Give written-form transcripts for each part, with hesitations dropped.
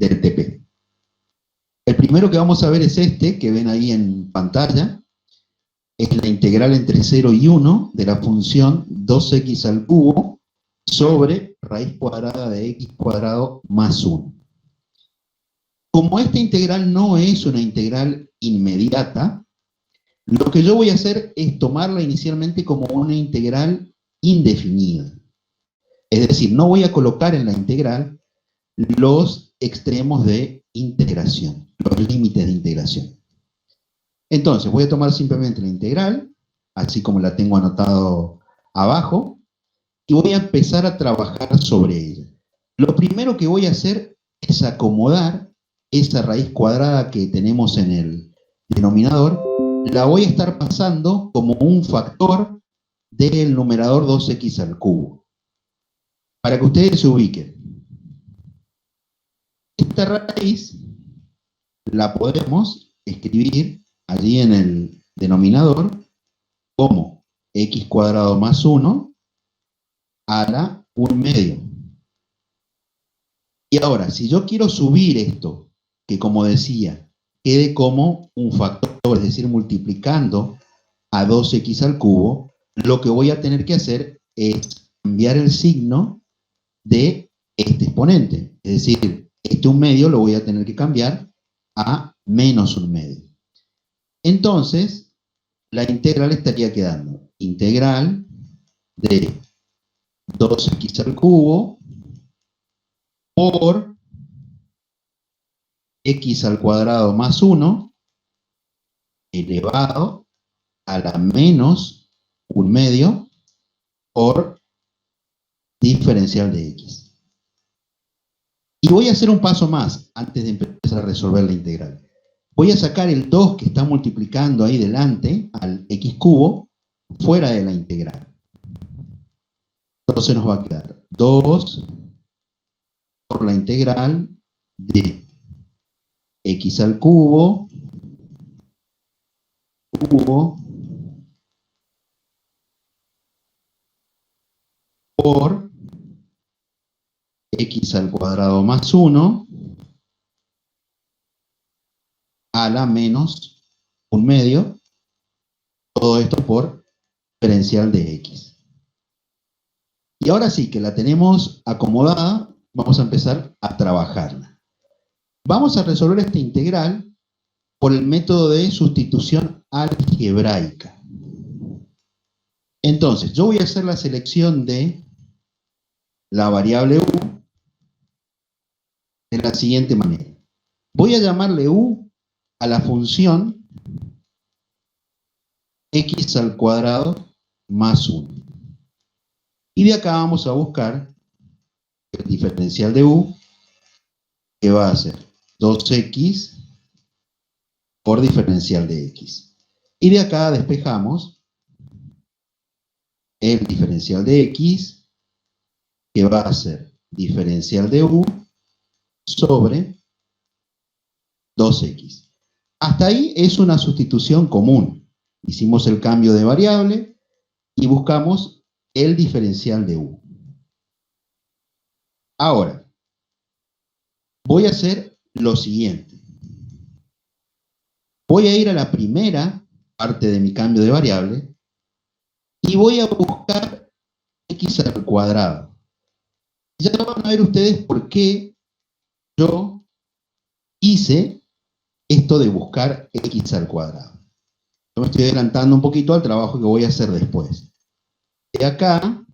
del TP. El primero que vamos a ver es este, que ven ahí en pantalla. Es la integral entre 0 y 1 de la función 2x al cubo sobre raíz cuadrada de x cuadrado más 1. Como esta integral no es una integral inmediata, lo que yo voy a hacer es tomarla inicialmente como una integral indefinida. Es decir, no voy a colocar en la integral los extremos de integración, los límites de integración. Entonces, voy a tomar simplemente la integral, así como la tengo anotado abajo, y voy a empezar a trabajar sobre ella. Lo primero que voy a hacer es acomodar esa raíz cuadrada que tenemos en el denominador, la voy a estar pasando como un factor del numerador 2x al cubo. Para que ustedes se ubiquen. Esta raíz la podemos escribir allí en el denominador como x cuadrado más 1 a la 1 medio. Y ahora, si yo quiero subir esto, que como decía, quede como un factor, es decir, multiplicando a 2x al cubo, lo que voy a tener que hacer es cambiar el signo de este exponente. Es decir, este 1 medio lo voy a tener que cambiar a menos 1 medio. Entonces, la integral estaría quedando integral de 2x al cubo por x al cuadrado más 1 elevado a la menos 1 medio por diferencial de x. Y voy a hacer un paso más antes de empezar a resolver la integral. Voy a sacar el 2 que está multiplicando ahí delante al x cubo fuera de la integral. Entonces nos va a quedar 2 por la integral de x al cubo por x al cuadrado más 1 a la menos 1 medio, todo esto por diferencial de x. Y ahora sí que la tenemos acomodada, vamos a empezar a trabajarla. Vamos a resolver esta integral por el método de sustitución algebraica. Entonces, yo voy a hacer la selección de la variable u de la siguiente manera. Voy a llamarle u a la función x al cuadrado más 1. Y de acá vamos a buscar el diferencial de u, que va a ser 2x por diferencial de x. Y de acá despejamos el diferencial de x, que va a ser diferencial de u sobre 2x. Hasta ahí es una sustitución común. Hicimos el cambio de variable y buscamos el diferencial de u. Ahora, voy a hacer lo siguiente. Voy a ir a la primera parte de mi cambio de variable y voy a buscar x al cuadrado. Ya van a ver ustedes por qué yo hice esto de buscar x al cuadrado. Yo me estoy adelantando un poquito al trabajo que voy a hacer después. De acá,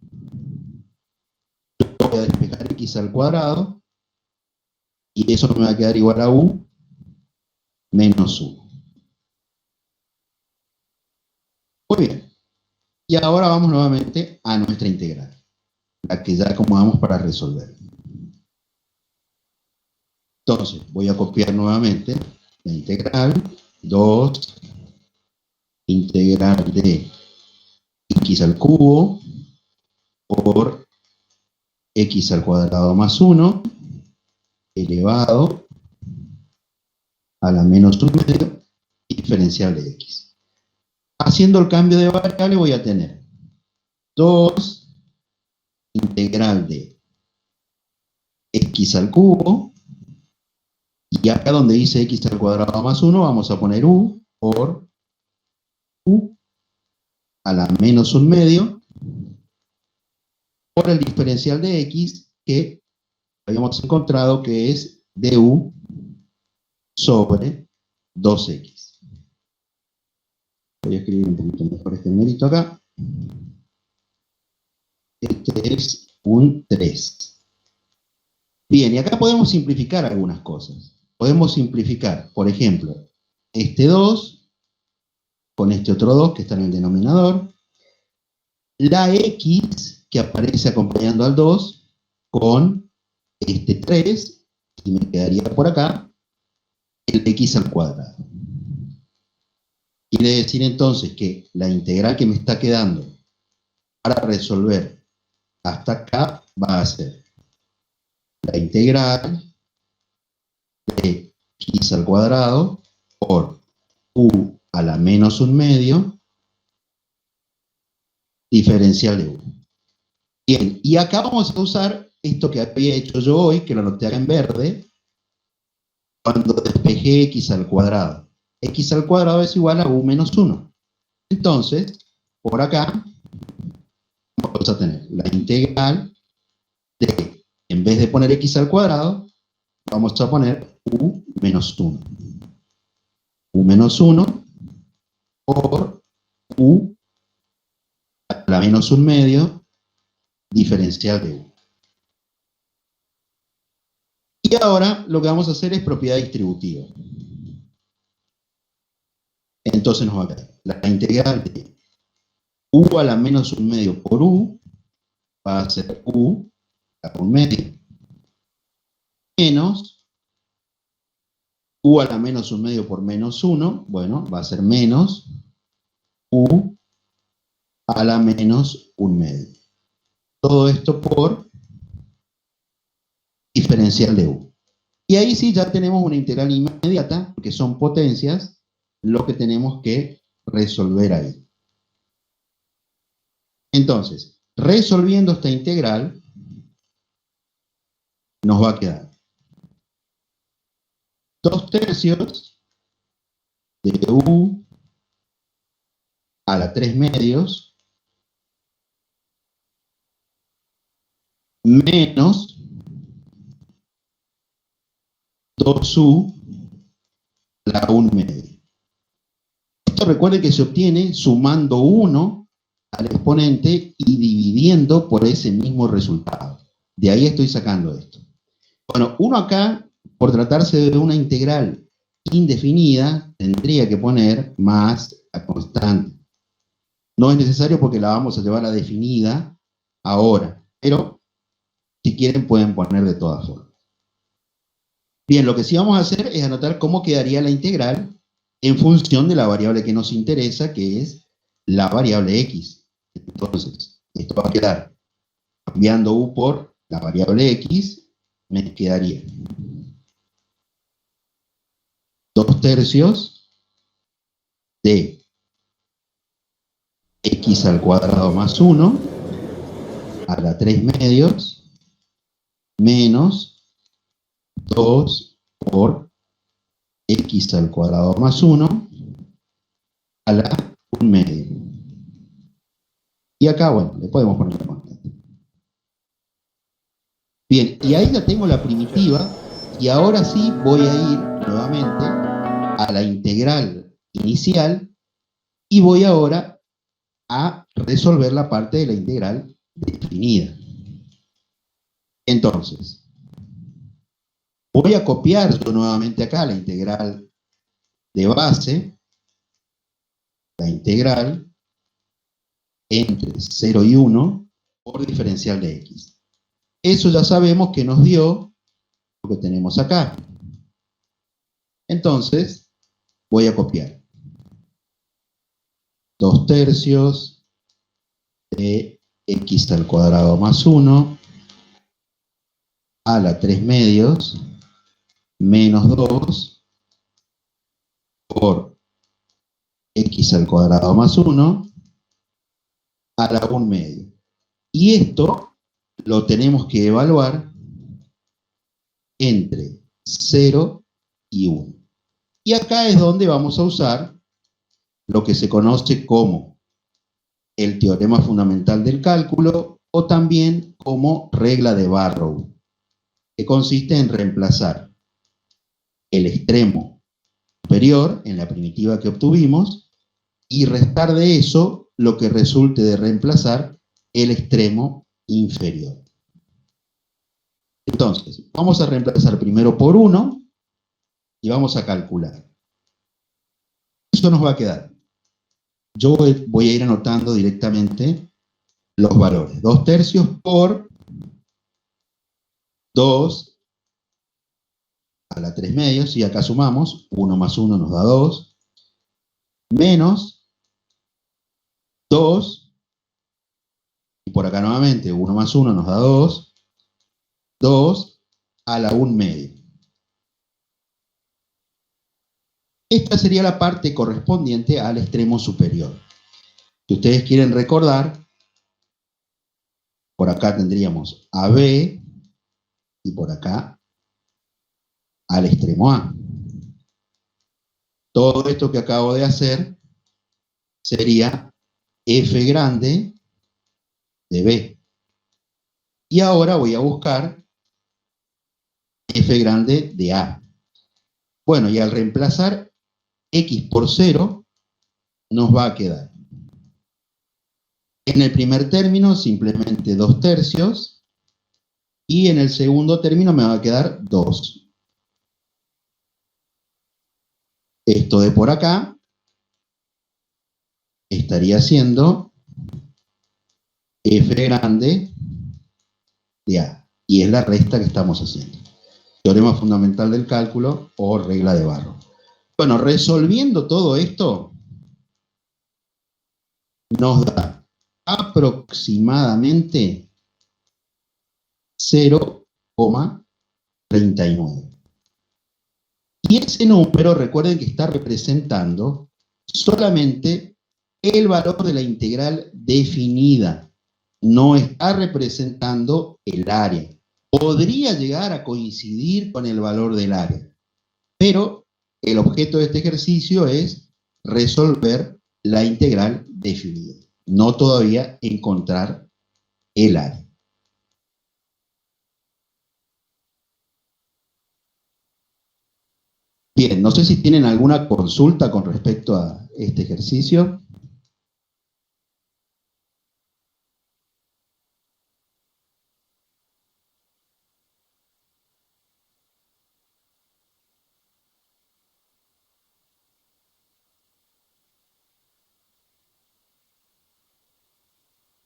yo voy a despejar x al cuadrado y eso me va a quedar igual a u menos 1. Muy bien. Y ahora vamos nuevamente a nuestra integral, la que ya acomodamos para resolver. Entonces, voy a copiar nuevamente la integral, 2 integral de x al cubo por x al cuadrado más 1 elevado a la menos 1 medio diferencial de x. Haciendo el cambio de variable voy a tener 2 integral de x al cubo Y acá donde dice x al cuadrado más 1, vamos a poner u por u a la menos 1/2 por el diferencial de x que habíamos encontrado que es du sobre 2x. Voy a escribir un poquito mejor este numerito acá. Este es un 3. Bien, y acá podemos simplificar algunas cosas. Podemos simplificar, por ejemplo, este 2 con este otro 2 que está en el denominador, la x que aparece acompañando al 2 con este 3, y me quedaría por acá el x al cuadrado. Quiere decir entonces que la integral que me está quedando para resolver hasta acá va a ser la integral de x al cuadrado por u a la menos 1/2 diferencial de u. Bien, y acá vamos a usar esto que había hecho yo hoy, que lo anoté acá en verde, cuando despejé x al cuadrado. X al cuadrado es igual a u menos 1. Entonces, por acá vamos a tener la integral de, en vez de poner x al cuadrado, vamos a poner u menos 1. U menos 1 por u a la menos 1/2 diferencial de u. Y ahora lo que vamos a hacer es propiedad distributiva. Entonces nos va a quedar la integral de u a la menos 1/2 por u va a ser u a la 1/2 menos u a la menos 1/2 por menos 1, bueno, va a ser menos u a la menos 1/2. Todo esto por diferencial de u. Y ahí sí ya tenemos una integral inmediata, que son potencias, lo que tenemos que resolver ahí. Entonces, resolviendo esta integral, nos va a quedar 2/3 de u a la 3/2 menos 2u a la 1/2. Esto recuerden que se obtiene sumando 1 al exponente y dividiendo por ese mismo resultado. De ahí estoy sacando esto. Bueno, uno acá, por tratarse de una integral indefinida, tendría que poner más a constante. No es necesario porque la vamos a llevar a definida ahora, pero si quieren pueden poner de todas formas. Bien, lo que sí vamos a hacer es anotar cómo quedaría la integral en función de la variable que nos interesa, que es la variable x. Entonces, esto va a quedar cambiando u por la variable x, me quedaría 2/3 de x al cuadrado más 1 a la 3/2 menos 2 por x al cuadrado más 1 a la 1/2. Y acá, bueno, le podemos poner la constante. Bien, y ahí ya tengo la primitiva, y ahora sí voy a ir nuevamente a la integral inicial, y voy ahora a resolver la parte de la integral definida. Entonces, voy a copiar yo nuevamente acá la integral de base, la integral entre 0 y 1 por diferencial de x. Eso ya sabemos que nos dio lo que tenemos acá. Entonces, voy a copiar 2/3 de x al cuadrado más 1 a la 3/2 menos 2 por x al cuadrado más 1 a la 1/2. Y esto lo tenemos que evaluar entre 0 y 1. Y acá es donde vamos a usar lo que se conoce como el teorema fundamental del cálculo o también como regla de Barrow, que consiste en reemplazar el extremo superior en la primitiva que obtuvimos y restar de eso lo que resulte de reemplazar el extremo inferior. Entonces, vamos a reemplazar primero por 1 y vamos a calcular. Eso nos va a quedar. Yo voy a ir anotando directamente los valores. 2/3 por 2 a la 3 medios, y acá sumamos, 1 más 1 nos da 2, menos 2, y por acá nuevamente 1 más 1 nos da 2, 2 a la 1 medio. Esta sería la parte correspondiente al extremo superior. Si ustedes quieren recordar, por acá tendríamos AB y por acá al extremo A. Todo esto que acabo de hacer sería F grande de B. Y ahora voy a buscar F grande de A. Bueno, y al reemplazar X por 0, nos va a quedar. En el primer término, simplemente 2/3, y en el segundo término me va a quedar 2. Esto de por acá estaría siendo F grande de A. Y es la resta que estamos haciendo. Teorema fundamental del cálculo o regla de Barrow. Bueno, resolviendo todo esto, nos da aproximadamente 0,39. Y ese número, recuerden que está representando solamente el valor de la integral definida. No está representando el área. Podría llegar a coincidir con el valor del área, pero el objeto de este ejercicio es resolver la integral definida, no todavía encontrar el área. Bien, no sé si tienen alguna consulta con respecto a este ejercicio.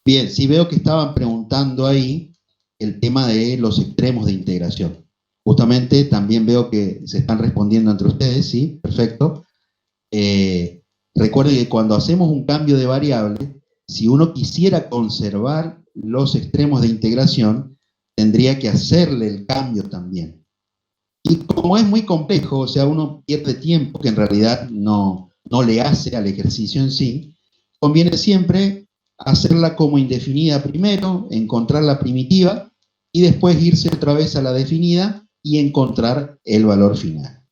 Bien, sí veo que estaban preguntando ahí el tema de los extremos de integración. Justamente también veo que se están respondiendo entre ustedes, sí, perfecto. Recuerden que cuando hacemos un cambio de variable, si uno quisiera conservar los extremos de integración, tendría que hacerle el cambio también. Y como es muy complejo, o sea, uno pierde tiempo que en realidad no le hace al ejercicio en sí, conviene siempre hacerla como indefinida primero, encontrar la primitiva, y después irse otra vez a la definida y encontrar el valor final.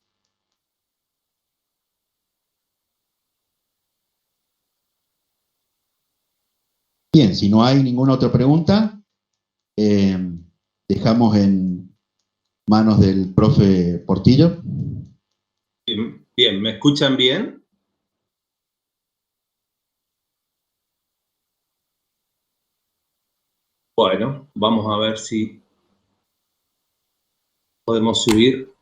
Bien, si no hay ninguna otra pregunta, dejamos en manos del profe Portillo. Bien, ¿me escuchan bien? Bueno, vamos a ver si podemos subir.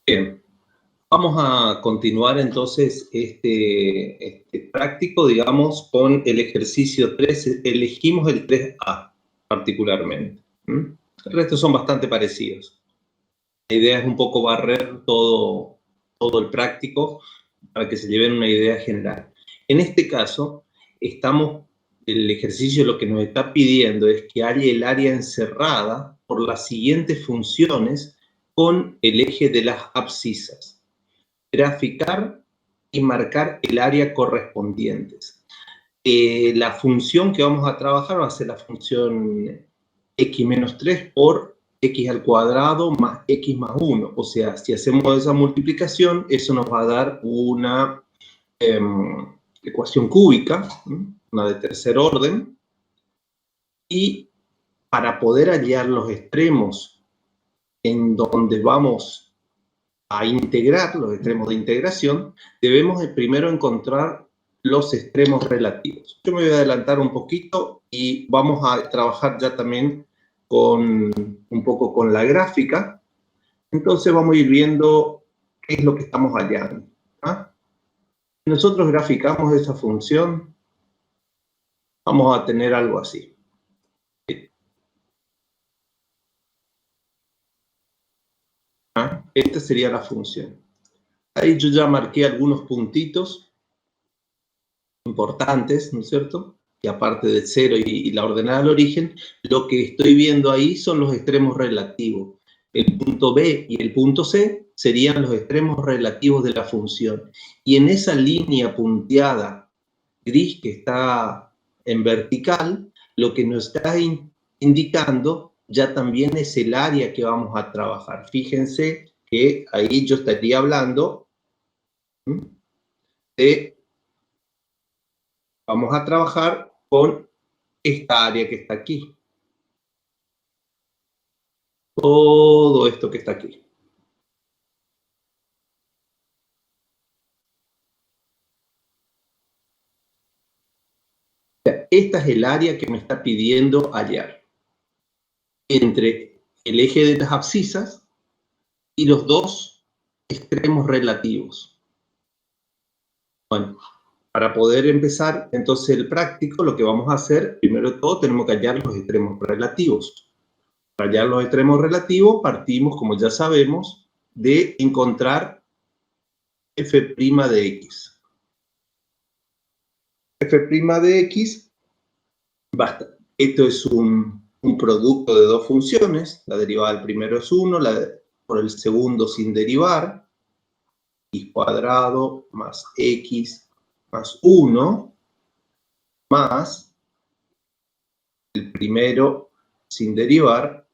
Bien, vamos a continuar entonces este práctico, digamos, con el ejercicio 3. Elegimos el 3A particularmente. El resto son bastante parecidos. La idea es un poco barrer todo el práctico para que se lleven una idea general. En este caso, estamos el ejercicio lo que nos está pidiendo es que haya el área encerrada por las siguientes funciones con el eje de las abscisas. Graficar y marcar el área correspondientes. La función que vamos a trabajar va a ser la función x menos 3 por x al cuadrado más x más 1. O sea, si hacemos esa multiplicación, eso nos va a dar una ecuación cúbica, una de tercer orden, y para poder hallar los extremos en donde vamos a integrar, los extremos de integración, debemos primero encontrar los extremos relativos. Yo me voy a adelantar un poquito y vamos a trabajar ya también un poco con la gráfica. Entonces vamos a ir viendo qué es lo que estamos hallando. Si nosotros graficamos esa función, vamos a tener algo así. Esta sería la función. Ahí yo ya marqué algunos puntitos importantes, ¿no es cierto? Y aparte del 0 y la ordenada al origen, lo que estoy viendo ahí son los extremos relativos. El punto B y el punto C serían los extremos relativos de la función. Y en esa línea punteada gris que está en vertical, lo que nos está indicando ya también es el área que vamos a trabajar. Fíjense que ahí yo estaría hablando de, vamos a trabajar con esta área que está aquí. Todo esto que está aquí. Esta es el área que me está pidiendo hallar entre el eje de las abscisas y los dos extremos relativos. Bueno, para poder empezar entonces el práctico, lo que vamos a hacer, primero de todo, tenemos que hallar los extremos relativos. Para hallar los extremos relativos, partimos, como ya sabemos, de encontrar f' de x. F' de x, basta. Esto es un producto de dos funciones. La derivada del primero es 1, por el segundo sin derivar, x cuadrado más x más 1, más el primero sin derivar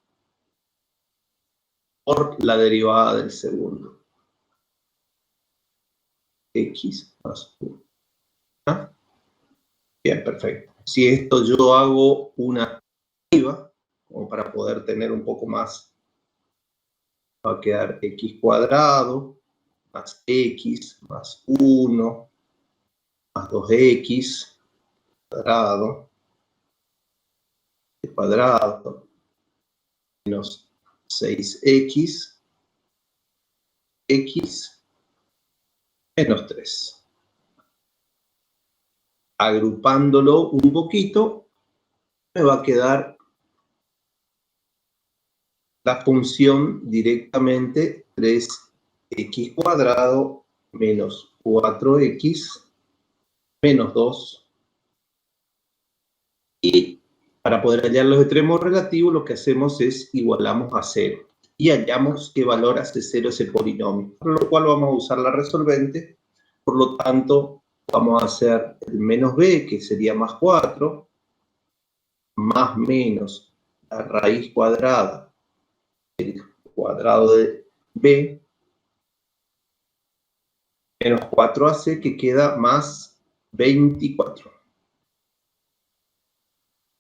por la derivada del segundo. X más 1. ¿Ah? Bien, perfecto. Si esto yo hago una deriva, como para poder tener un poco más, va a quedar x cuadrado más x más 1 más 2x cuadrado menos 6x x menos 3. Agrupándolo un poquito, me va a quedar la función directamente 3x cuadrado menos 4x menos 2. Y para poder hallar los extremos relativos, lo que hacemos es igualamos a 0. Y hallamos qué valor hace 0 ese polinomio. Por lo cual vamos a usar la resolvente. Por lo tanto, vamos a hacer el menos b, que sería más 4, más menos la raíz cuadrada, el cuadrado de b, menos 4ac, que queda más 24.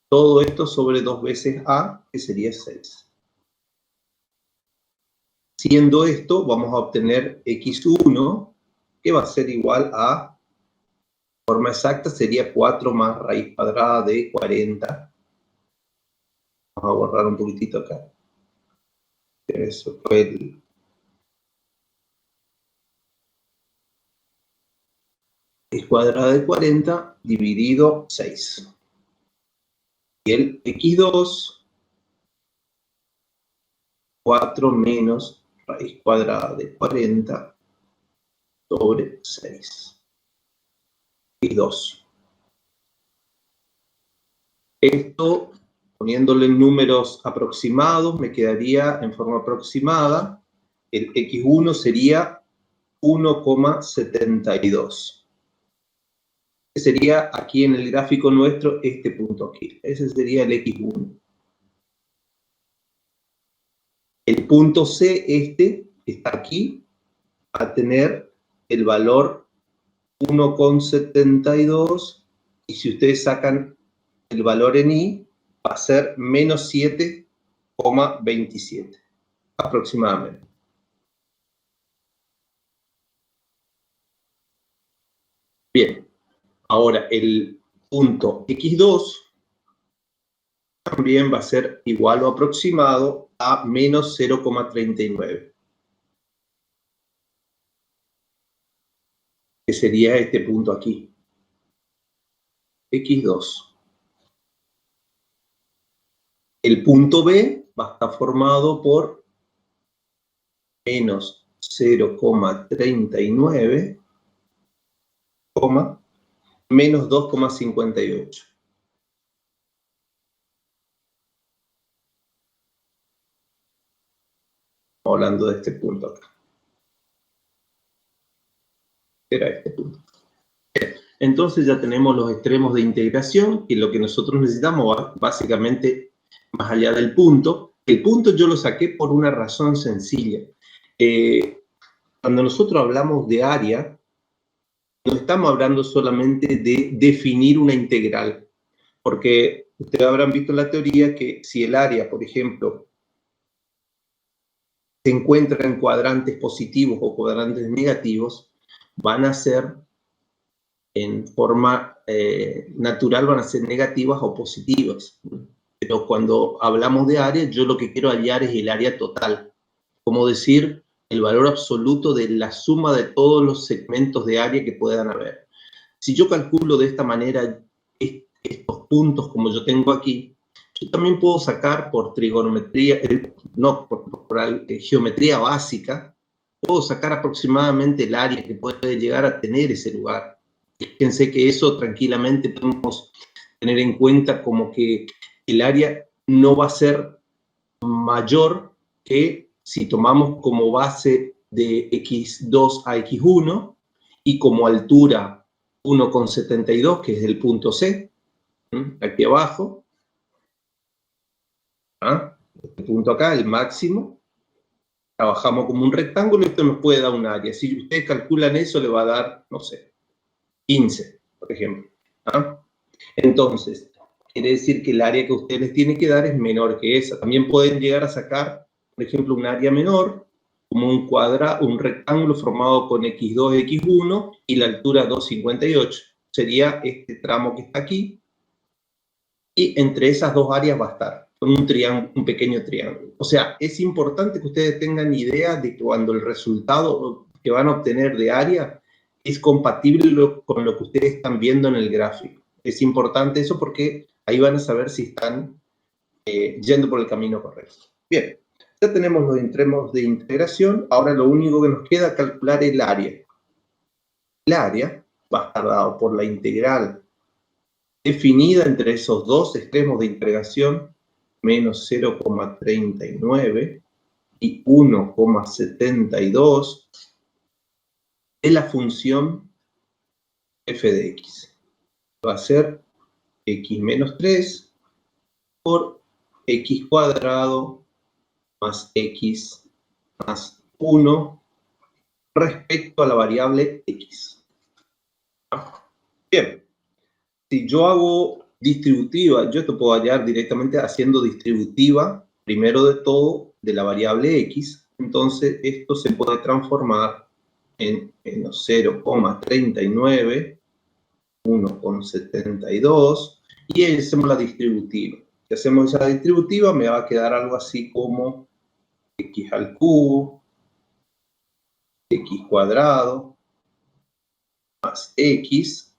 Todo esto sobre 2 veces a, que sería 6. Siendo esto, vamos a obtener x1, que va a ser igual a, de forma exacta, sería 4 más raíz cuadrada de 40. Vamos a borrar un poquitito acá. Eso fue el... x cuadrada de 40 dividido 6. Y el x2, 4 menos raíz cuadrada de 40 sobre 6. Y 2. Esto, poniéndole números aproximados, me quedaría en forma aproximada, el x1 sería 1,72. Sería aquí en el gráfico nuestro este punto aquí. Ese sería el x1. El punto C, este, que está aquí, va a tener el valor 1,72, y si ustedes sacan el valor en I, va a ser menos 7,27, aproximadamente. Bien, ahora el punto x2 también va a ser igual o aproximado a menos 0,39. Que sería este punto aquí. x2. El punto B va a estar formado por menos 0,39, menos 2,58. Hablando de este punto acá. Era este punto. Entonces ya tenemos los extremos de integración, y lo que nosotros necesitamos básicamente, más allá del punto. El punto yo lo saqué por una razón sencilla. Cuando nosotros hablamos de área, no estamos hablando solamente de definir una integral, porque ustedes habrán visto en la teoría que si el área, por ejemplo, se encuentra en cuadrantes positivos o cuadrantes negativos, van a ser, en forma natural, van a ser negativas o positivas. Pero cuando hablamos de área, yo lo que quiero hallar es el área total. Como decir, el valor absoluto de la suma de todos los segmentos de área que puedan haber. Si yo calculo de esta manera estos puntos como yo tengo aquí, yo también puedo sacar por trigonometría, por geometría básica, puedo sacar aproximadamente el área que puede llegar a tener ese lugar. Fíjense que eso tranquilamente podemos tener en cuenta como que el área no va a ser mayor que si tomamos como base de x2 a x1 y como altura 1,72, que es el punto C, aquí abajo, este punto acá, el máximo, trabajamos como un rectángulo, esto nos puede dar un área. Si ustedes calculan eso, le va a dar, no sé, 15, por ejemplo. Entonces, quiere decir que el área que ustedes les tienen que dar es menor que esa. También pueden llegar a sacar, por ejemplo, un área menor, como un rectángulo formado con x2, x1 y la altura 2,58. Sería este tramo que está aquí, y entre esas dos áreas va a estar con un pequeño triángulo. O sea, es importante que ustedes tengan idea de que cuando el resultado que van a obtener de área es compatible con lo que ustedes están viendo en el gráfico. Es importante eso porque ahí van a saber si están yendo por el camino correcto. Bien, ya tenemos los extremos de integración. Ahora lo único que nos queda es calcular el área. El área va a estar dado por la integral definida entre esos dos extremos de integración, menos 0,39 y 1,72, de la función f de x. Va a ser x menos 3 por x cuadrado más x más 1 respecto a la variable x. Bien, si yo hago distributiva, yo te puedo hallar directamente haciendo distributiva, primero de todo, de la variable x, entonces esto se puede transformar en menos 0,39, 1,72, y ahí hacemos la distributiva. Si hacemos esa distributiva, me va a quedar algo así como x al cubo, x cuadrado, más x,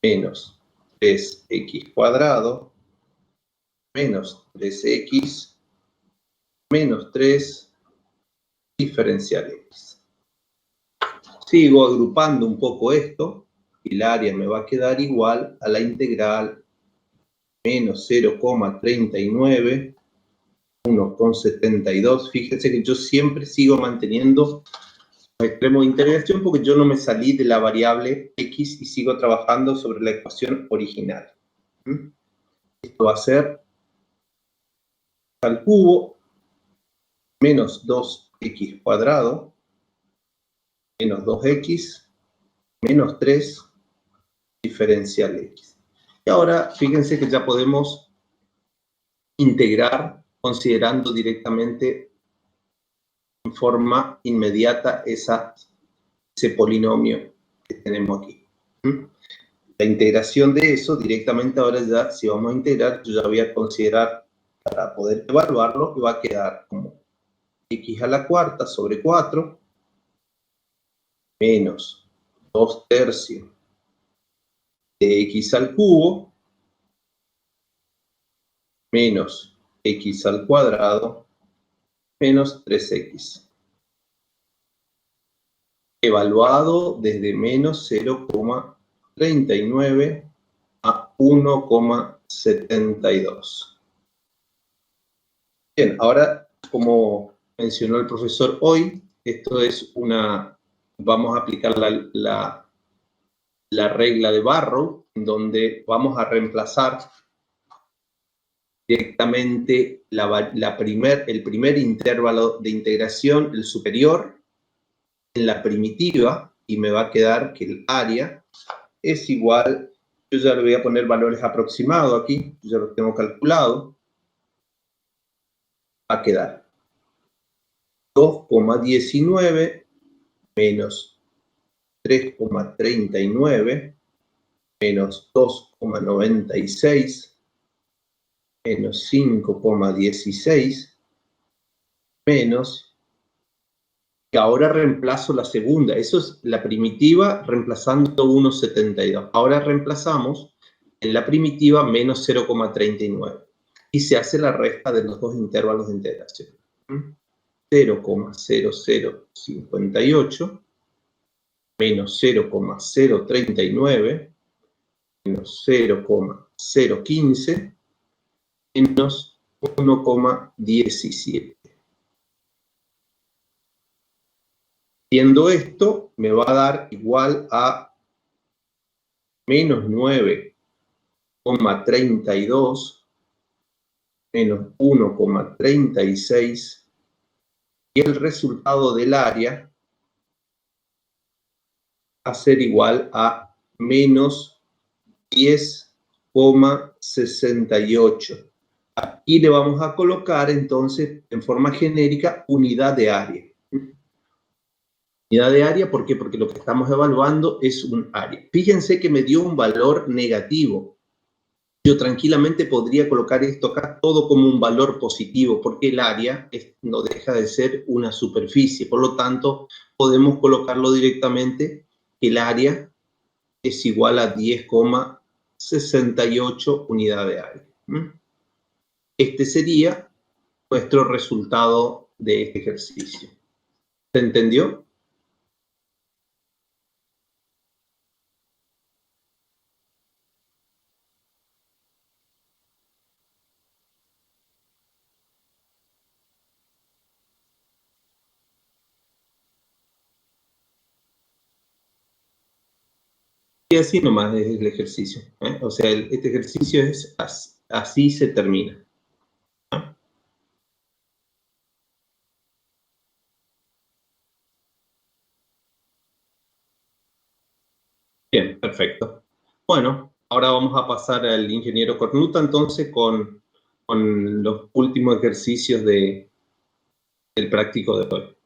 menos 3x cuadrado, menos 3x, menos 3, diferencial x. Sigo agrupando un poco esto. el área me va a quedar igual a la integral menos 0,39, 1,72. Fíjense que yo siempre sigo manteniendo los extremos de integración porque yo no me salí de la variable x y sigo trabajando sobre la ecuación original. Esto va a ser al cubo menos 2x cuadrado menos 2x menos 3 diferencial x. Y ahora fíjense que ya podemos integrar considerando directamente en forma inmediata ese polinomio que tenemos aquí. La integración de eso directamente ahora ya, si vamos a integrar, yo ya voy a considerar para poder evaluarlo y va a quedar como x a la cuarta sobre 4 menos 2 tercios de x al cubo menos x al cuadrado menos 3x. Evaluado desde menos 0,39 a 1,72. Bien, ahora, como mencionó el profesor hoy, esto es vamos a aplicar la regla de Barrow, donde vamos a reemplazar directamente el primer intervalo de integración, el superior, en la primitiva, y me va a quedar que el área es igual, yo ya le voy a poner valores aproximados aquí, yo ya lo tengo calculado, va a quedar 2,19 menos 3,39 menos 2,96 menos 5,16 menos, que ahora reemplazo la segunda, eso es la primitiva reemplazando 1,72. Ahora reemplazamos en la primitiva menos 0,39 y se hace la resta de los dos intervalos de integración. 0,0058 menos 0,039 menos 0,015 menos 1,17. Haciendo esto, me va a dar igual a menos 9,32 menos 1,36 y el resultado del área va a ser igual a menos 10,68. Aquí le vamos a colocar entonces en forma genérica unidad de área. Unidad de área, ¿por qué? Porque lo que estamos evaluando es un área. Fíjense que me dio un valor negativo. Yo tranquilamente podría colocar esto acá todo como un valor positivo, porque el área no deja de ser una superficie. Por lo tanto, podemos colocarlo directamente, el área es igual a 10,68 unidad de área. Este sería nuestro resultado de este ejercicio. ¿Se entendió? Y así nomás es el ejercicio. O sea, este ejercicio es así se termina. Bien, perfecto. Bueno, ahora vamos a pasar al ingeniero Cornuta entonces con los últimos ejercicios del práctico de hoy.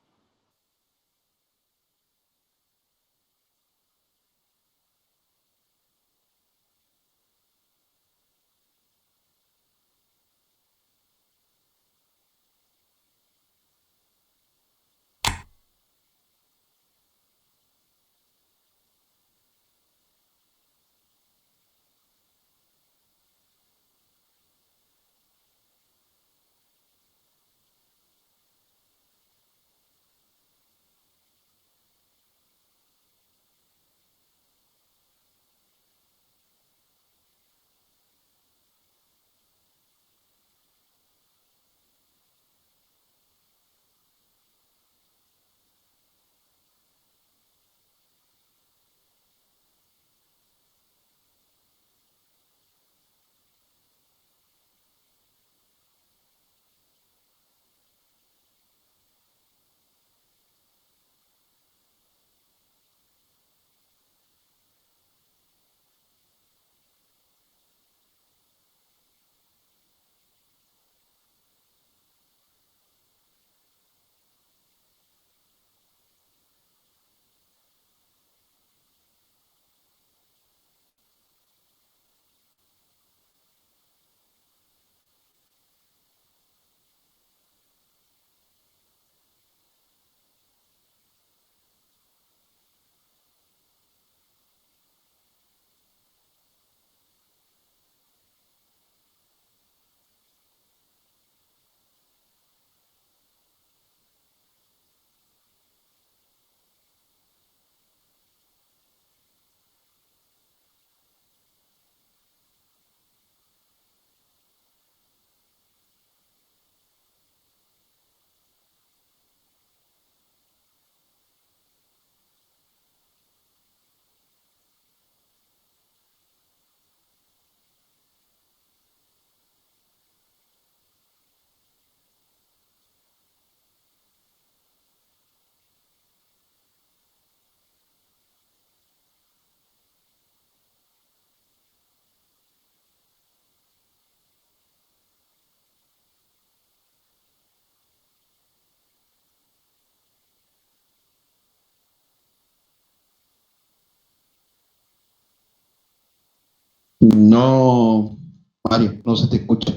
No, Mario, no se te escucha.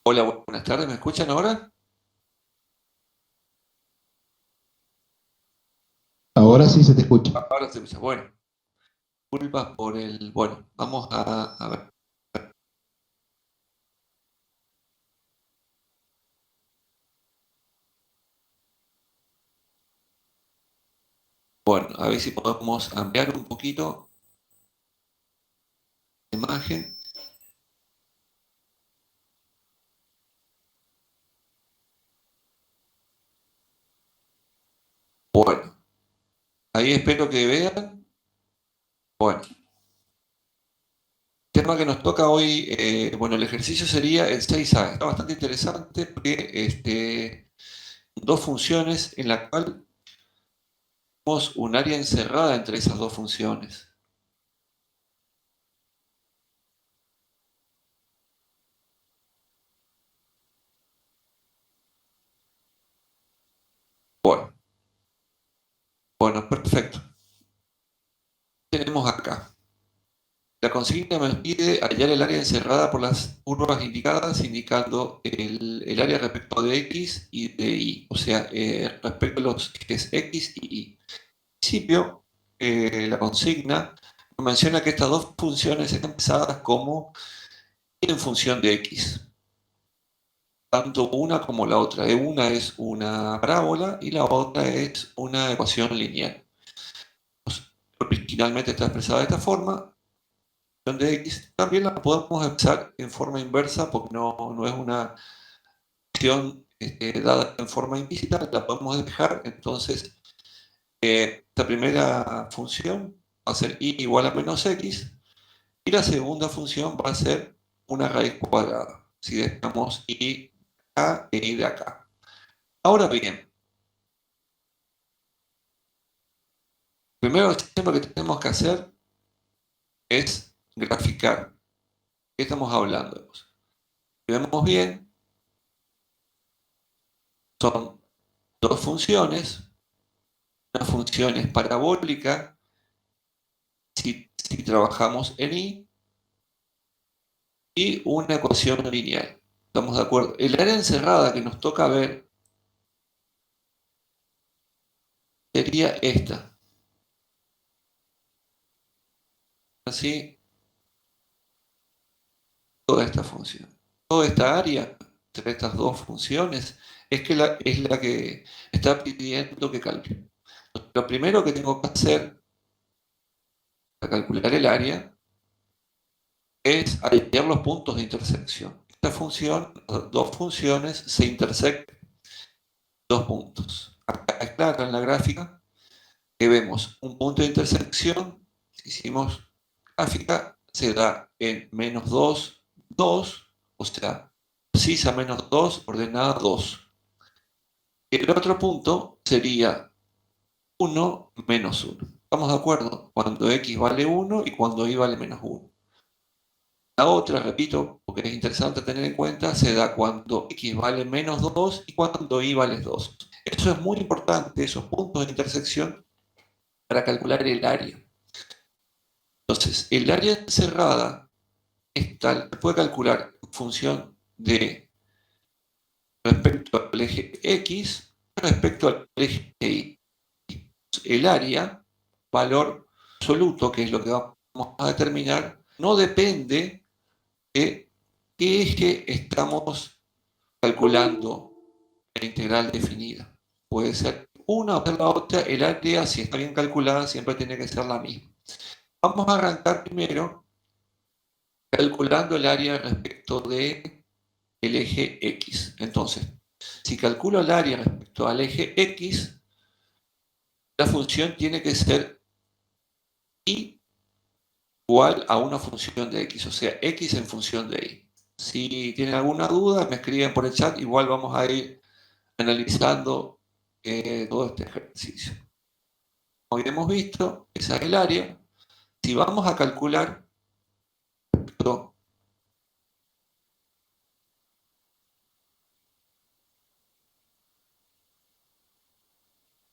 Hola, buenas tardes, ¿me escuchan ahora? Ahora sí se te escucha. Ahora se escucha. Bueno, disculpas por el... Bueno, vamos a ver. Bueno, a ver si podemos ampliar un poquito la imagen. Bueno, ahí espero que vean. Bueno, el tema que nos toca hoy, bueno, el ejercicio sería el 6A. Está bastante interesante porque dos funciones en la cual tenemos un área encerrada entre esas dos funciones. Bueno, bueno, perfecto. Tenemos acá. La consigna me pide hallar el área encerrada por las curvas indicadas, indicando el área respecto de X y de Y, o sea, respecto a los ejes X y Y. En principio, la consigna menciona que estas dos funciones están pensadas como en función de X, tanto una como la otra. Una es una parábola y la otra es una ecuación lineal. Originalmente está expresada de esta forma. De X también la podemos expresar en forma inversa porque no es una acción dada en forma implícita, la podemos despejar. Entonces, esta primera función va a ser y igual a menos x y la segunda función va a ser una raíz cuadrada. Si dejamos y acá e y de acá. Ahora bien, primero lo que tenemos que hacer es graficar. ¿Qué estamos hablando? Si vemos bien, son dos funciones. Una función es parabólica si trabajamos en y una ecuación lineal. ¿Estamos de acuerdo? El área encerrada que nos toca ver sería esta. Así, toda esta función. Toda esta área entre estas dos funciones es la que está pidiendo que calcule. Lo primero que tengo que hacer para calcular el área es hallar los puntos de intersección. Esta función, las dos funciones se intersectan dos puntos. Acá está en la gráfica que vemos un punto de intersección Si hicimos gráfica, se da en menos 2, 2, o sea, abscisa menos 2, ordenada 2. El otro punto sería 1 menos 1. ¿Estamos de acuerdo? Cuando x vale 1 y cuando y vale menos 1. La otra, repito, porque es interesante tener en cuenta, se da cuando x vale menos 2 y cuando y vale 2. Eso es muy importante, esos puntos de intersección, para calcular el área. Entonces, el área encerrada es tal, se puede calcular en función de respecto al eje x respecto al eje y. El área, valor absoluto, que es lo que vamos a determinar, no depende de qué eje estamos calculando la integral definida. Puede ser una o la otra, el área, si está bien calculada, siempre tiene que ser la misma. Vamos a arrancar primero calculando el área respecto del eje X. Entonces, si calculo el área respecto al eje X, la función tiene que ser y igual a una función de X, o sea, X en función de Y. Si tienen alguna duda, me escriben por el chat, igual vamos a ir analizando todo este ejercicio. Como ya hemos visto, esa es el área. Si vamos a calcular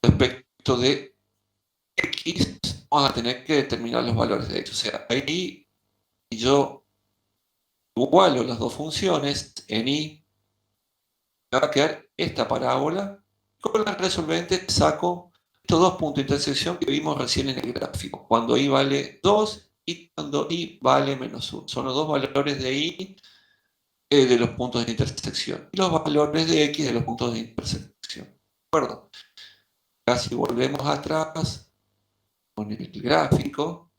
respecto de X, vamos a tener que determinar los valores de X. O sea, ahí yo igualo las dos funciones, en Y me va a quedar esta parábola. Con la resolvente saco estos dos puntos de intersección que vimos recién en el gráfico. Cuando Y vale 2 y cuando Y vale menos 1. Son los dos valores de Y de los puntos de intersección. Y los valores de X de los puntos de intersección. ¿De acuerdo? Casi volvemos atrás con el gráfico.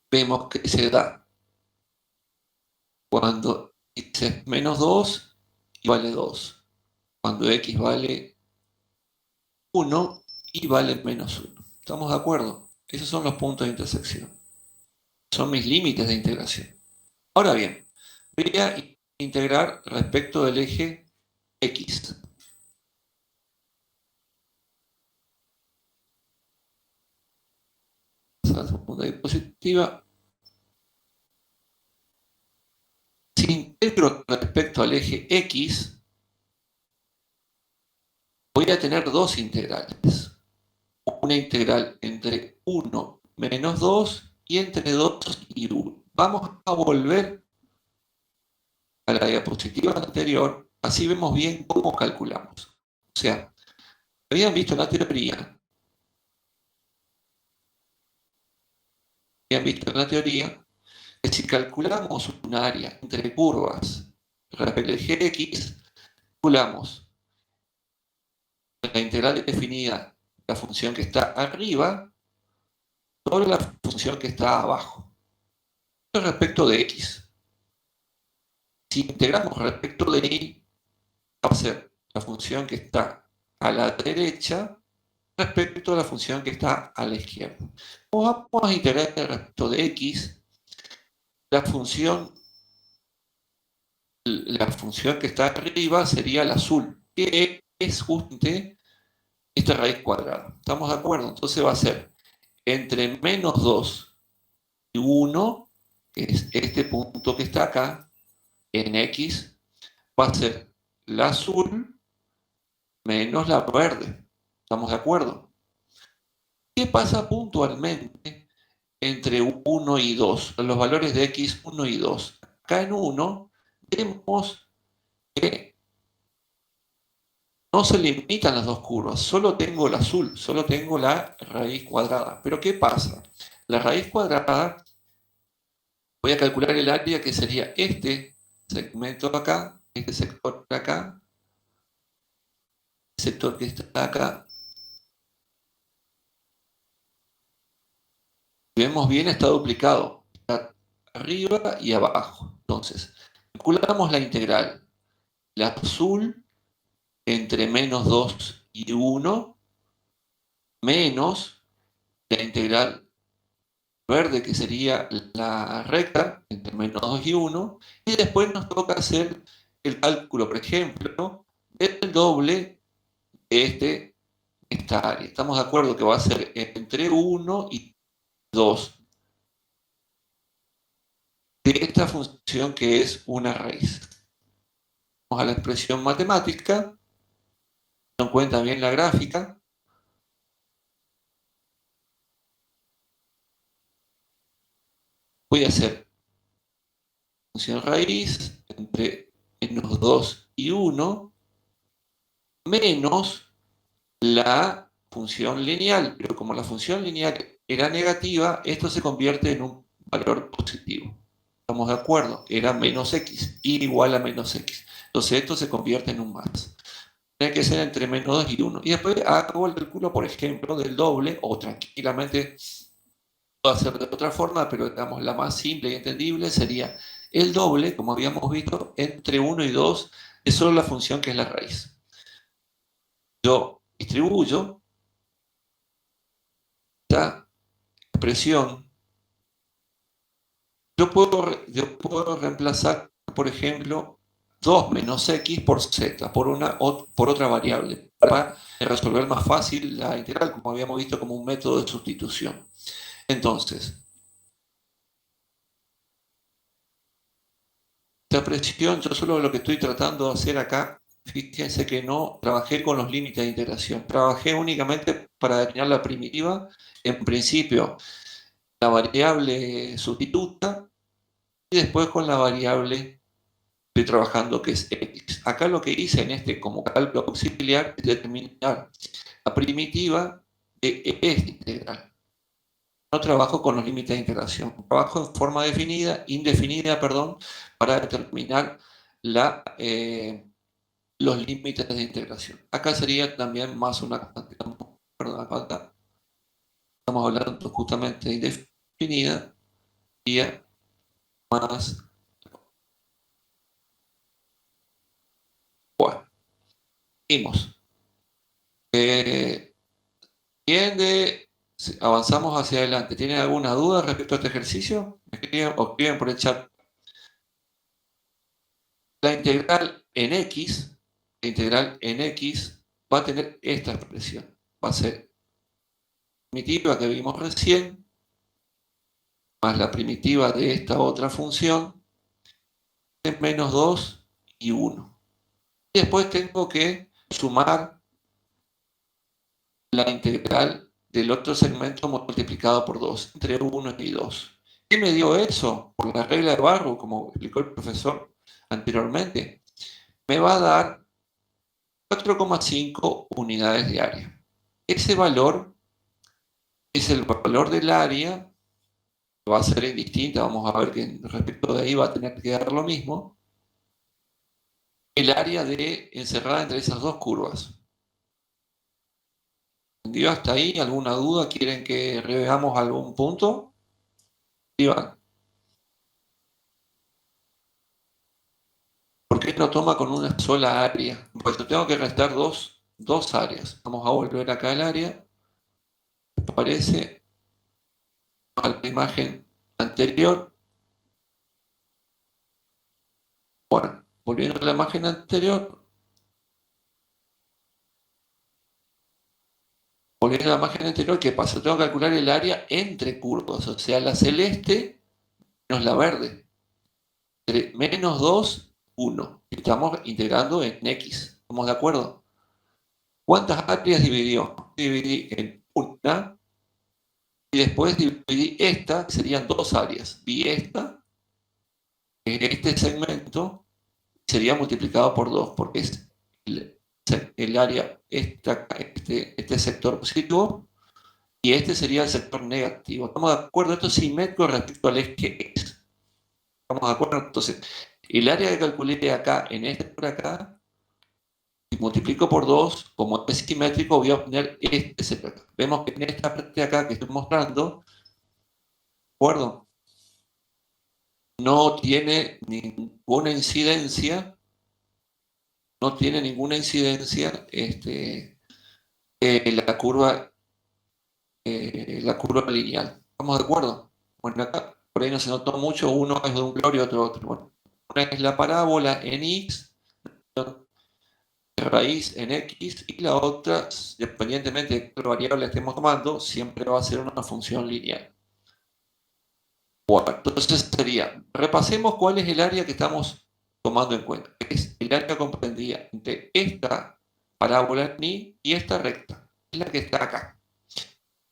Vemos que se da cuando x es menos 2 y vale 2. Cuando x vale 1 y vale menos 1. ¿Estamos de acuerdo? Esos son los puntos de intersección. Son mis límites de integración. Ahora bien, voy a integrar respecto del eje X. Segunda diapositiva. Si integro respecto al eje X, voy a tener dos integrales. Una integral entre 1 menos 2 y entre 2 y 1. Vamos a volver a la diapositiva anterior, así vemos bien cómo calculamos. O sea, habían visto en la teoría, que si calculamos un área entre curvas respecto al eje X, calculamos la integral definida, la función que está arriba, sobre la función que está abajo. Respecto de X. Si integramos respecto de Y, va a ser la función que está a la derecha respecto a la función que está a la izquierda. Vamos a integrar respecto de X, la función que está arriba sería la azul, que es justamente esta raíz cuadrada. ¿Estamos de acuerdo? Entonces va a ser entre menos 2 y 1, que es este punto que está acá, en X, va a ser la azul menos la verde. ¿Estamos de acuerdo? ¿Qué pasa puntualmente entre 1 y 2? Los valores de X, 1 y 2. Acá en 1 vemos que no se limitan las dos curvas, solo tengo el azul, solo tengo la raíz cuadrada. Pero ¿qué pasa? La raíz cuadrada, voy a calcular el área que sería este segmento acá, este sector de acá, el sector que está acá. Vemos bien, está duplicado, está arriba y abajo. Entonces, calculamos la integral, la azul entre menos 2 y 1, menos la integral verde, que sería la recta entre menos 2 y 1, y después nos toca hacer el cálculo, por ejemplo, del doble de esta área. Estamos de acuerdo que va a ser entre 1 y 2 de esta función que es una raíz. Vamos a la expresión matemática, nos cuenta bien la gráfica. Voy a hacer función raíz entre menos 2 y 1 menos la función lineal, pero como la función lineal era negativa, esto se convierte en un valor positivo. ¿Estamos de acuerdo? Era menos x, igual a menos x. Entonces esto se convierte en un más. Tiene que ser entre menos 2 y 1. Y después hago el cálculo, por ejemplo, del doble, o tranquilamente puedo hacer de otra forma, pero digamos la más simple y entendible sería el doble, como habíamos visto, entre 1 y 2 de solo la función que es la raíz. Yo distribuyo esta expresión. Yo puedo reemplazar, por ejemplo, 2 menos x por z, por otra variable, para resolver más fácil la integral, como habíamos visto como un método de sustitución. Entonces, esta expresión, yo solo lo que estoy tratando de hacer acá, fíjense que no trabajé con los límites de integración, trabajé únicamente para determinar la primitiva, en principio la variable sustituta, y después con la variable estoy trabajando que es x. Acá lo que hice en como cálculo auxiliar es determinar la primitiva de esta integral. No trabajo con los límites de integración, trabajo en forma indefinida, para determinar los límites de integración. Acá sería también más una constante. Perdón, acá estamos hablando justamente de indefinida y más. Bueno, seguimos. Avanzamos hacia adelante. ¿Tienen alguna duda respecto a este ejercicio? Me escriben por el chat. La integral en x va a tener esta expresión. Va a ser primitiva que vimos recién, más la primitiva de esta otra función, de menos 2 y 1. Y después tengo que sumar la integral del otro segmento multiplicado por 2, entre 1 y 2. ¿Qué me dio eso? Por la regla de Barrow, como explicó el profesor anteriormente, me va a dar 4,5 unidades de área. Ese valor es el valor del área, que va a ser indistinta, vamos a ver que respecto de ahí va a tener que dar lo mismo, el área encerrada entre esas dos curvas. ¿Entendido hasta ahí? ¿Alguna duda? ¿Quieren que reveamos algún punto? Iván. ¿Por qué no toma con una sola área? Pues tengo que restar dos áreas. Vamos a volver acá al área. Aparece a la imagen anterior. Bueno, volviendo a la imagen anterior. Volviendo a la imagen anterior, ¿qué pasa? Tengo que calcular el área entre curvas, o sea, la celeste menos la verde. Entre menos 2, 1. Estamos integrando en x. ¿Estamos de acuerdo? ¿Cuántas áreas dividió? Dividí en una y después dividí esta, que serían dos áreas. Vi esta, este segmento sería multiplicado por 2, porque es el área, este sector positivo, y este sería el sector negativo. ¿Estamos de acuerdo? Esto es simétrico respecto al eje X. ¿Estamos de acuerdo? Entonces, el área que calculé acá, en este por acá, si multiplico por 2, como es simétrico, voy a obtener este sector. Vemos que en esta parte de acá que estoy mostrando, ¿de acuerdo? No tiene ninguna incidencia, la curva la curva lineal. ¿Estamos de acuerdo? Bueno, acá por ahí no se notó mucho, uno es de un color y otro. Bueno, una es la parábola en x, raíz en x, y la otra, independientemente de qué variable estemos tomando, siempre va a ser una función lineal. Bueno, entonces sería, repasemos cuál es el área que estamos tomando en cuenta. Es el área comprendida entre esta parábola en y esta recta, es la que está acá.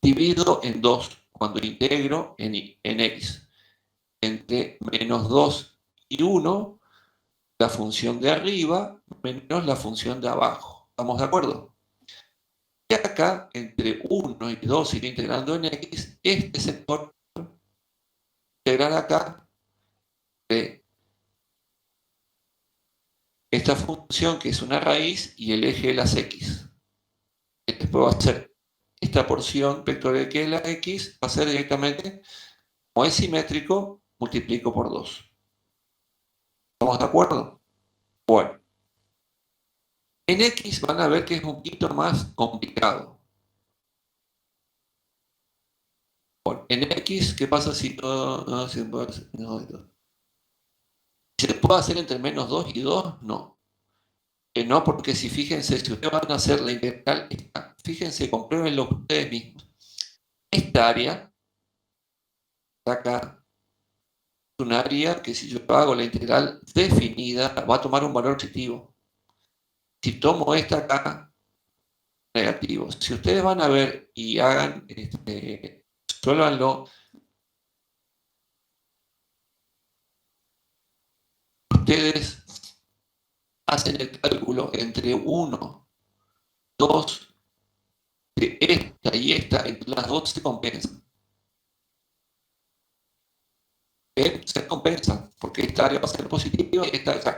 Divido en 2 cuando integro en x. Entre menos 2 y 1, la función de arriba menos la función de abajo. ¿Estamos de acuerdo? Y acá, entre 1 y 2, ir integrando en x, este sector integrar acá de esta función que es una raíz y el eje de las x. Después va a ser esta porción vectorial que es la x, va a ser directamente, como es simétrico, multiplico por 2. ¿Estamos de acuerdo? Bueno, en x van a ver que es un poquito más complicado. Bueno, en x, ¿qué pasa si no se puede hacer? ¿Se puede hacer entre menos 2 y 2? No. No, porque si fíjense, si ustedes van a hacer la integral, fíjense, compruébenlo ustedes mismos. Esta área, acá, es un área que si yo hago la integral definida, va a tomar un valor positivo. Si tomo esta acá, negativo. Si ustedes van a ver y hagan, suélvanlo, ustedes hacen el cálculo entre 1, 2, de esta y esta, entre las dos se compensan. Se compensan, porque esta área va a ser positiva y esta, o sea,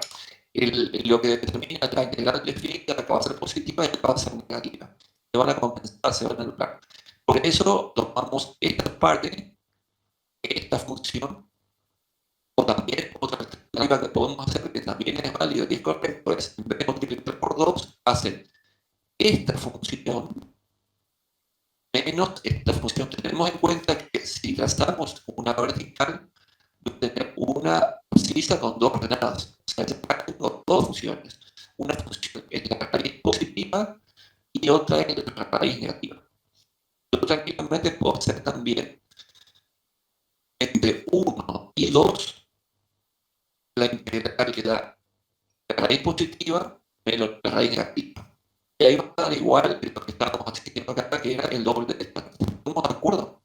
lo que determina la integral definida acá va a ser positiva y acá va a ser negativa. Se van a compensar, se van a anular. Por eso tomamos esta parte, esta función, o también otra alternativa que podemos hacer, que también es válido y es correcto, es en vez de multiplicar por 2, hacen esta función menos esta función. Tenemos en cuenta que si gastamos una vertical, tener una precisa con dos ordenadas. O sea, tengo dos funciones. Una función es la raíz positiva y otra es la raíz negativa. Yo tranquilamente puedo hacer también entre 1 y 2 la integral que da la raíz positiva menos la raíz negativa. Y ahí va a dar igual de lo que estábamos haciendo acá, que era el doble de esta. ¿Estamos de acuerdo?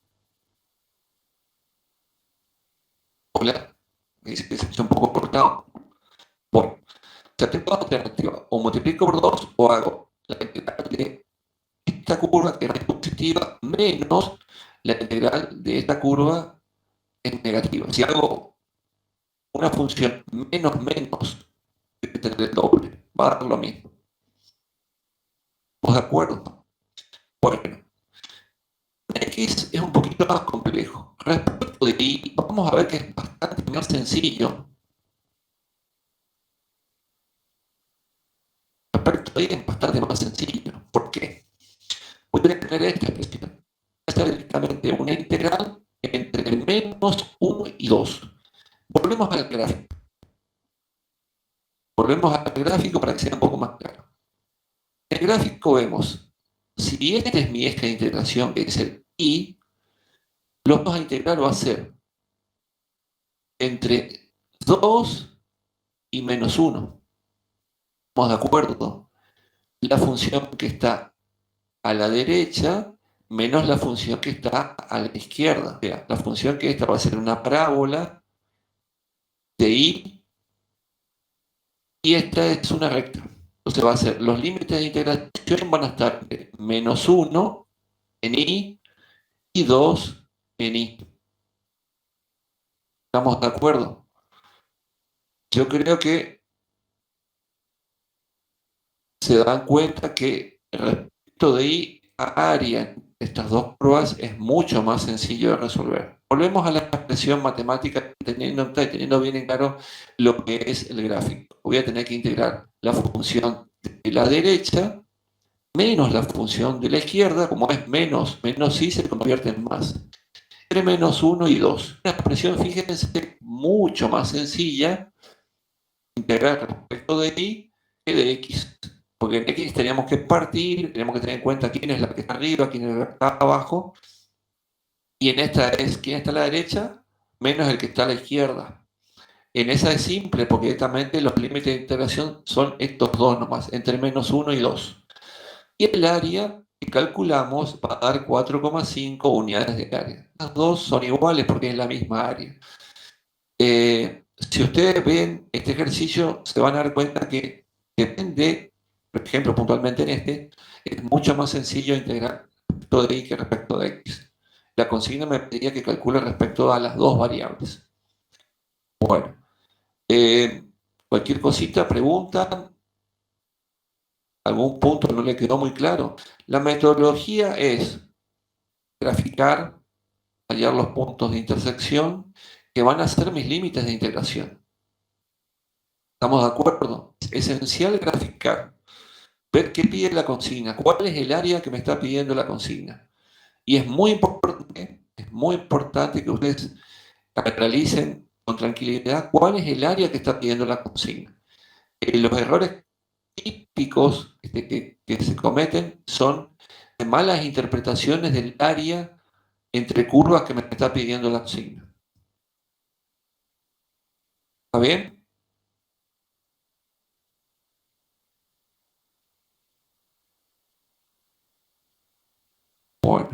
Hola. Me dice que se escucha un poco cortado. Bueno, ya tengo dos alternativas. O multiplico por 2 o hago la integral de esta curva que es positiva menos la integral de esta curva es negativa. Si hago una función menos menos, voy a tener el doble. Va a dar lo mismo. ¿Estamos de acuerdo? Bueno, X es un poquito más complejo. Respecto de Y, vamos a ver que es bastante más sencillo. Respecto de Y es bastante más sencillo. ¿Por qué? Voy a tener esta expresión. Va a ser directamente una integral entre menos 1 y 2. Volvemos al gráfico. Volvemos al gráfico para que sea un poco más claro. En el gráfico vemos, si este es mi eje de integración, que es el Y, lo que vamos a integrar va a ser entre 2 y menos 1. ¿Estamos de acuerdo? La función que está a la derecha menos la función que está a la izquierda. O sea, la función que esta va a ser una parábola de Y y esta es una recta. Entonces va a ser, los límites de integración van a estar de menos 1 en Y y 2 en Y. ¿Estamos de acuerdo? Yo creo que se dan cuenta que respecto de Y a área, estas dos pruebas es mucho más sencillo de resolver. Volvemos a la expresión matemática teniendo bien en claro lo que es el gráfico. Voy a tener que integrar la función de la derecha menos la función de la izquierda, como es menos y se convierte en más. Entre menos 1 y 2. Una expresión, fíjense, mucho más sencilla integrar respecto de y que de x. Porque en x teníamos que partir, tenemos que tener en cuenta quién es la que está arriba, quién es la que está abajo. Y en esta es quién está a la derecha, menos el que está a la izquierda. En esa es simple, porque directamente los límites de integración son estos dos nomás, entre menos 1 y 2. Y el área que calculamos va a dar 4,5 unidades de área. Las dos son iguales porque es la misma área. Si ustedes ven este ejercicio, se van a dar cuenta que depende, por ejemplo, puntualmente en este, es mucho más sencillo integrar respecto de y que respecto de x. La consigna me pediría que calcule respecto a las dos variables. Bueno, cualquier cosita, pregunta, algún punto no le quedó muy claro. La metodología es graficar, hallar los puntos de intersección que van a ser mis límites de integración. ¿Estamos de acuerdo? Es esencial graficar, ver qué pide la consigna, cuál es el área que me está pidiendo la consigna. Y es muy importante que ustedes realicen con tranquilidad cuál es el área que está pidiendo la consigna. Los errores típicos que se cometen son de malas interpretaciones del área entre curvas que me está pidiendo la consigna. ¿Está bien? Bueno,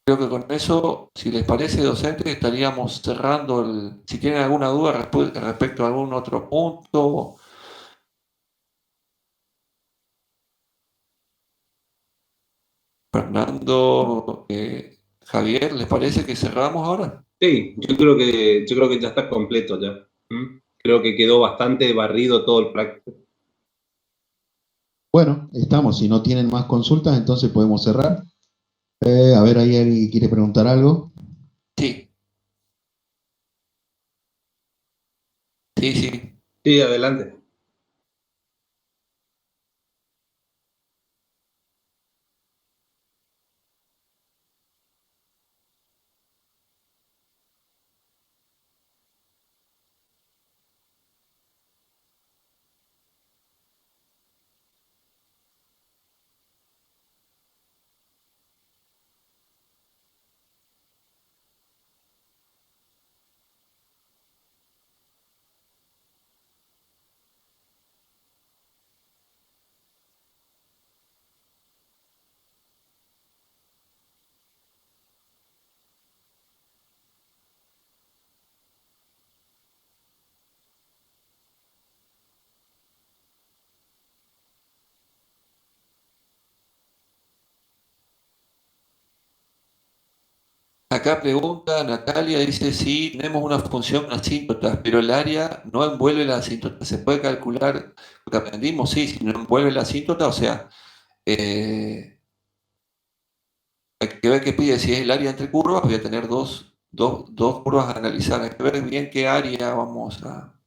creo que con eso, si les parece, docentes, estaríamos cerrando el... Si tienen alguna duda respecto a algún otro punto. Fernando, Javier, ¿les parece que cerramos ahora? Sí, yo creo que ya está completo ya. ¿Mm? Creo que quedó bastante barrido todo el práctico. Bueno, estamos. Si no tienen más consultas, entonces podemos cerrar. A ver, ahí alguien quiere preguntar algo. Sí, sí, sí. Sí, adelante. Acá pregunta Natalia, dice, sí, tenemos una función con asíntotas, pero el área no envuelve la asíntota. ¿Se puede calcular lo que aprendimos? Sí, si no envuelve la asíntota, o sea, eh, hay que ver qué pide. Si es el área entre curvas, voy a tener dos curvas a analizar. Hay que ver bien qué área vamos a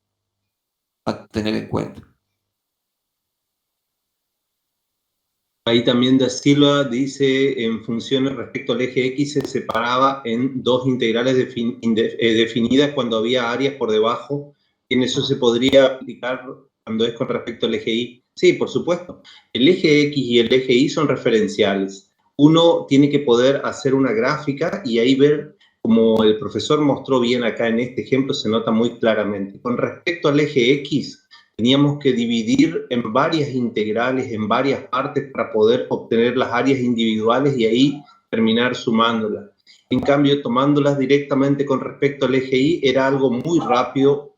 tener en cuenta. Ahí también Da Silva dice, en funciones respecto al eje X se separaba en dos integrales definidas cuando había áreas por debajo. En eso se podría aplicar cuando es con respecto al eje Y. Sí, por supuesto. El eje X y el eje Y son referenciales. Uno tiene que poder hacer una gráfica y ahí ver, como el profesor mostró bien acá en este ejemplo, se nota muy claramente. Con respecto al eje X, teníamos que dividir en varias integrales, en varias partes para poder obtener las áreas individuales y ahí terminar sumándolas. En cambio, tomándolas directamente con respecto al eje Y era algo muy rápido,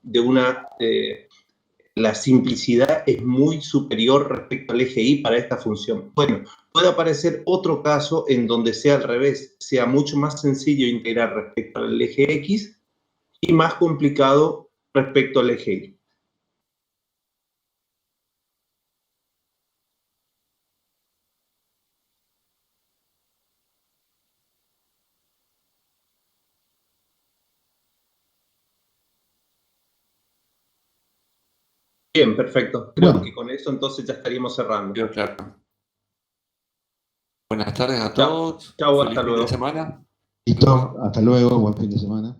la simplicidad es muy superior respecto al eje Y para esta función. Bueno, puede aparecer otro caso en donde sea al revés, sea mucho más sencillo integrar respecto al eje X y más complicado respecto al eje Y. Bien, perfecto. Creo Bueno, que con eso entonces ya estaríamos cerrando. Quedó claro. Buenas tardes a Chao. todos. Chao, Feliz hasta fin luego. de semana. Listo, hasta luego, buen fin de semana.